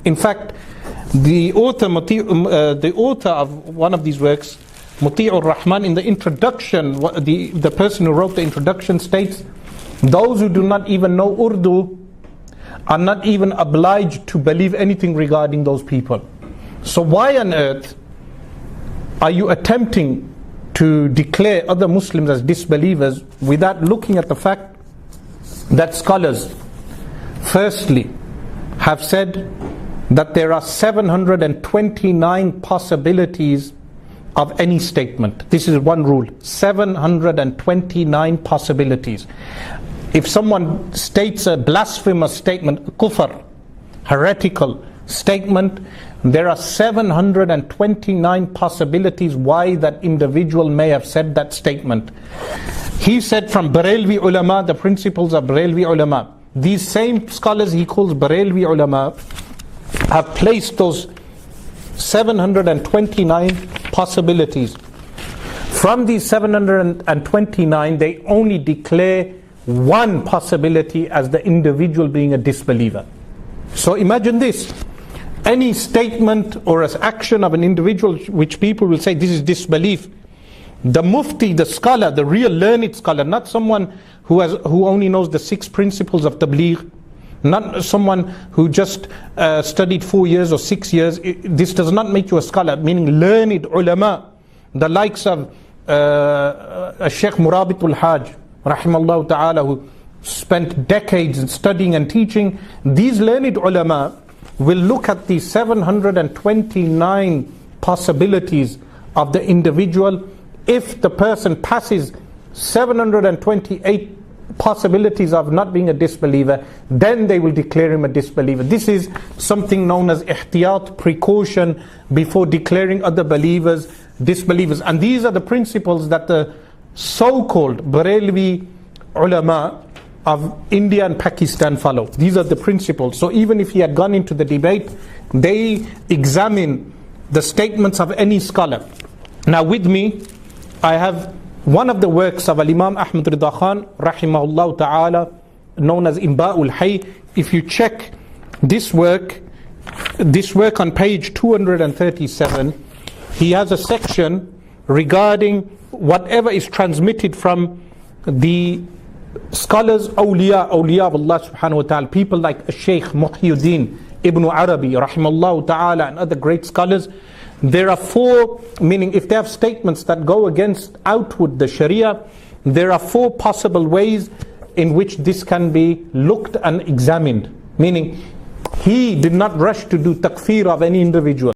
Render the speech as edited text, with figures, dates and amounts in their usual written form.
In fact, the author of one of these works, Muti'ur Rahman, in the introduction, the person who wrote the introduction states, those who do not even know Urdu are not even obliged to believe anything regarding those people. So why on earth are you attempting to declare other Muslims as disbelievers without looking at the fact that scholars, firstly, have said that there are 729 possibilities of any statement. This is one rule, 729 possibilities. If someone states a blasphemous statement, kufr, heretical statement, there are 729 possibilities why that individual may have said that statement. He said from Barelvi ulama, the principles of Barelvi ulama. These same scholars he calls Barelvi ulama have placed those 729 possibilities. From these 729, they only declare one possibility as the individual being a disbeliever. So imagine this. Any statement or as action of an individual which people will say this is disbelief, the mufti, the scholar, the real learned scholar, not someone who only knows the 6 principles of tabligh, not someone who just studied 4 years or 6 years. This does not make you a scholar, meaning learned ulama, the likes of Sheikh Murabitul Hajj rahimallahu ta'ala, who spent decades in studying and teaching. These learned ulama will look at the 729 possibilities of the individual. If the person passes 728 possibilities of not being a disbeliever, then they will declare him a disbeliever. This is something known as ihtiyaat, precaution, before declaring other believers disbelievers. And these are the principles that the so-called Barelvi ulama of India and Pakistan follow. These are the principles. So even if he had gone into the debate, they examine the statements of any scholar. Now with me, I have one of the works of Imam Ahmed Ridha Khan, rahimahullah ta'ala, known as Imba'ul Hayy. If you check this work on page 237, he has a section regarding whatever is transmitted from the scholars, awliya of Allah subhanahu wa ta'ala, people like Shaykh Muhyiddin Ibn Arabi rahimahullah ta'ala and other great scholars. There are 4, meaning if they have statements that go against outward the Sharia, there are 4 possible ways in which this can be looked and examined. Meaning he did not rush to do takfir of any individual.